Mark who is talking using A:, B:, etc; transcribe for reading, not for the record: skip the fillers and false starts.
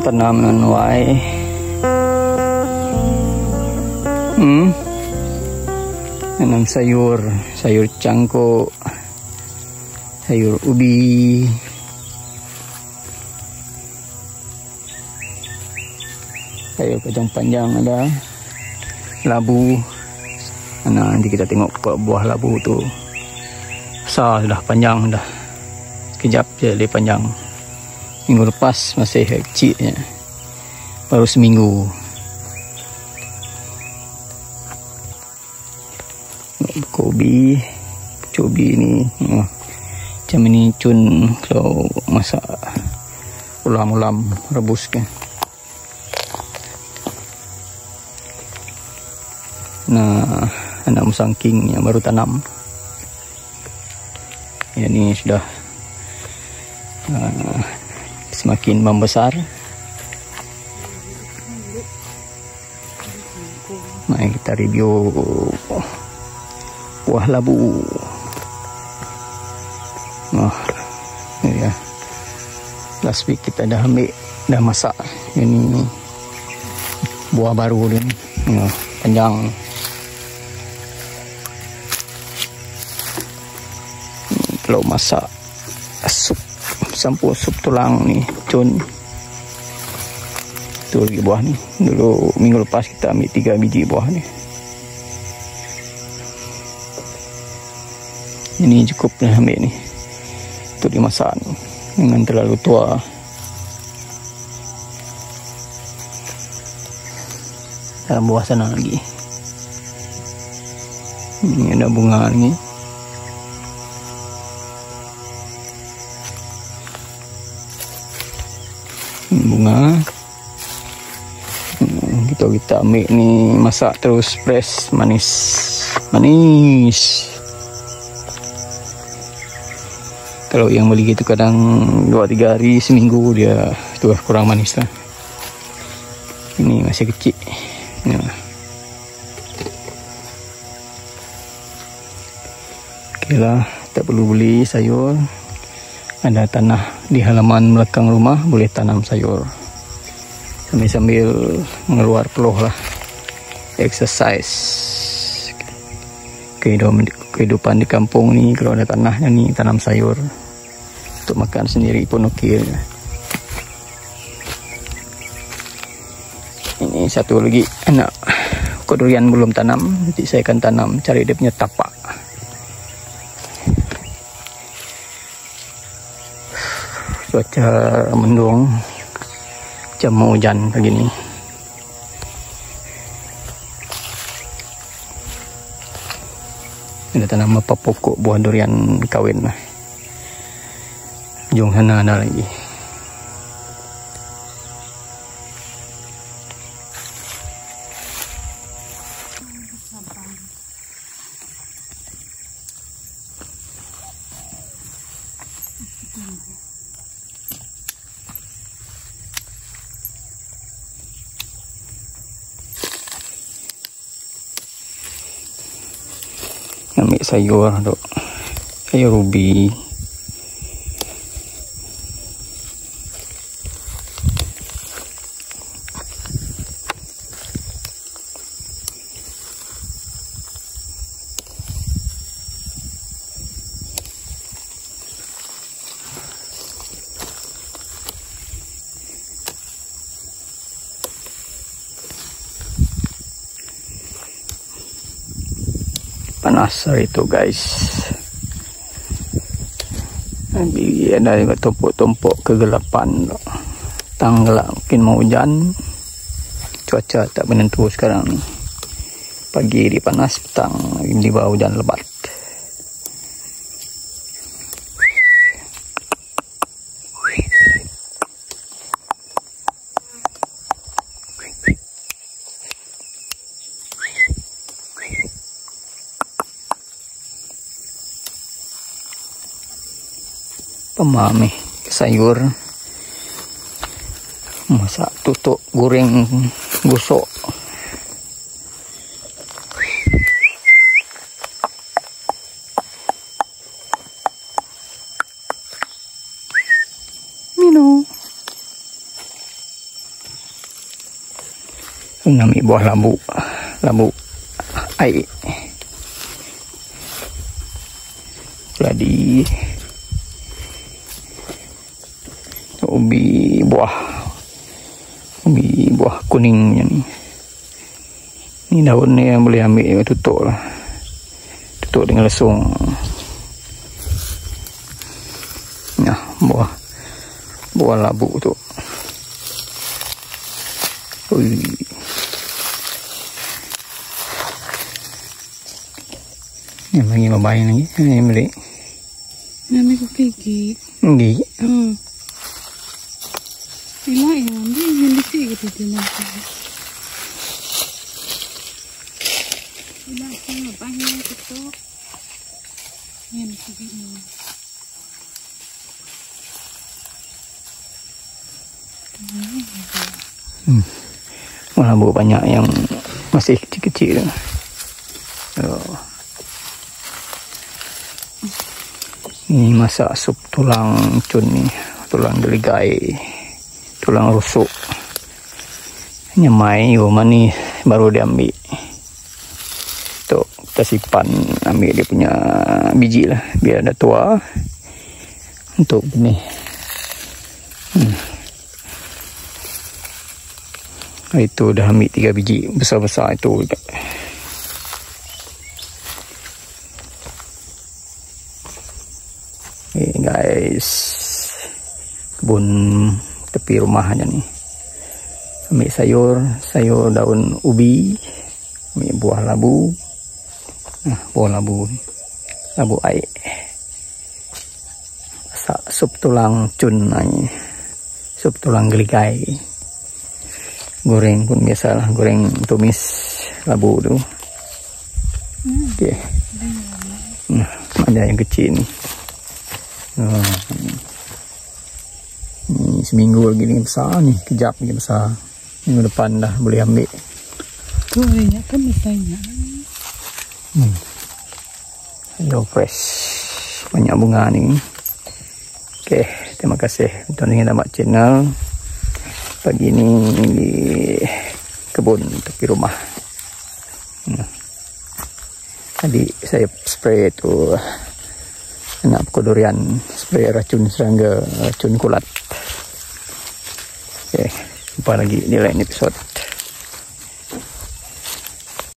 A: tanam menuai. Tanam sayur cangkuk, sayur ubi, sayur kacang panjang ada, labu. Nanti kita tengok buah labu tu besar sudah, panjang dah. Sekejap je dia panjang. Minggu lepas masih kecilnya, baru seminggu. Cobi ni macam ni cun kalau masak ulam-ulam rebus kan. Nah, anak musangking yang baru tanam. Yang ni sudah semakin membesar. Mari kita review buah labu. Ini ya. Last week kita dah ambil, dah masak. Ini buah baru dia ni. Panjang. Kalau masak sup, campur sup tulang ni, cun. Tu lagi buah ni. Dulu minggu lepas kita ambil 3 biji buah ni. Ini cukup dah ambil ni untuk dimasak ni. Jangan terlalu tua. Dalam buah sana lagi. Ini ada bunga ni. Bunga. Kita ambil ni, masak terus, fresh, manis. Kalau yang beli gitu kadang 2-3 hari, seminggu dia tu kurang manis lah. Ini masih kecil. Ya. Okey lah, tak perlu beli sayur. Ada tanah di halaman belakang rumah, boleh tanam sayur. Sambil mengeluar peluh lah. Exercise. Kehidupan di kampung ni, kalau ada tanahnya ni, tanam sayur. Untuk makan sendiri pun okey. Ini satu lagi anak pokok durian belum tanam. Nanti saya akan tanam, cari dia punya tapak. Cuaca mendung, macam mau hujan pagi ni. Ada tanam apa pokok buah durian kahwin lah. Ujung sana ada lagi. Ambil sayur tu, sayur ubi. Panas hari itu guys. Ada juga tumpuk-tumpuk kegelapan. Tanggal mungkin mau hujan. Cuaca tak menentu sekarang ni. Pagi di panas, petang di bawah hujan lebat. Pemami sayur, masak tutuk, goreng, gosok. Minum. Mengambil buah labu air. Jadi ubi buah kuning ni. Ni daun ni yang boleh ambil, tutup lah. Tutup dengan lesung. Nah, buah labu tu. Ui. Yang lagi mabain lagi. Yang beli.
B: Nami ko gigi.
A: Gigi?
B: Ila yan. Hindi gitu dinasa. Ila siya mabahin ito. Yan sige mo.
A: Labu banyak yang masih kecil-kecil. Ini masak sup tulang cun ni, tulang geligai, tulang rusuk. Nyamai mana baru diambil. Untuk kita simpan, ambil dia punya biji lah, biar ada tua. Untuk benih. Itu dah ambil 3 biji besar-besar itu juga. Okay, guys, kebun tepi rumah aja nih. Ambil sayur daun ubi, ambil buah labu. Nah, buah labu air. Masak sup tulang cun ni. Sup tulang geligai. Goreng pun biasalah, goreng tumis labu tu. Okey. Nah, ada yang kecil ni. Ni seminggu lagi ni besar ni, kejap ni besar. Minggu depan dah boleh ambil.
B: Tu banyak kan besarnya.
A: Hello fresh. Banyak bunga ni. Okey, terima kasih tuan yang dapat channel. Pagi ni di kebun tepi rumah. Tadi saya spray tu anak pokok durian, spray racun serangga, racun kulat. Okey, jumpa lagi di lain episod.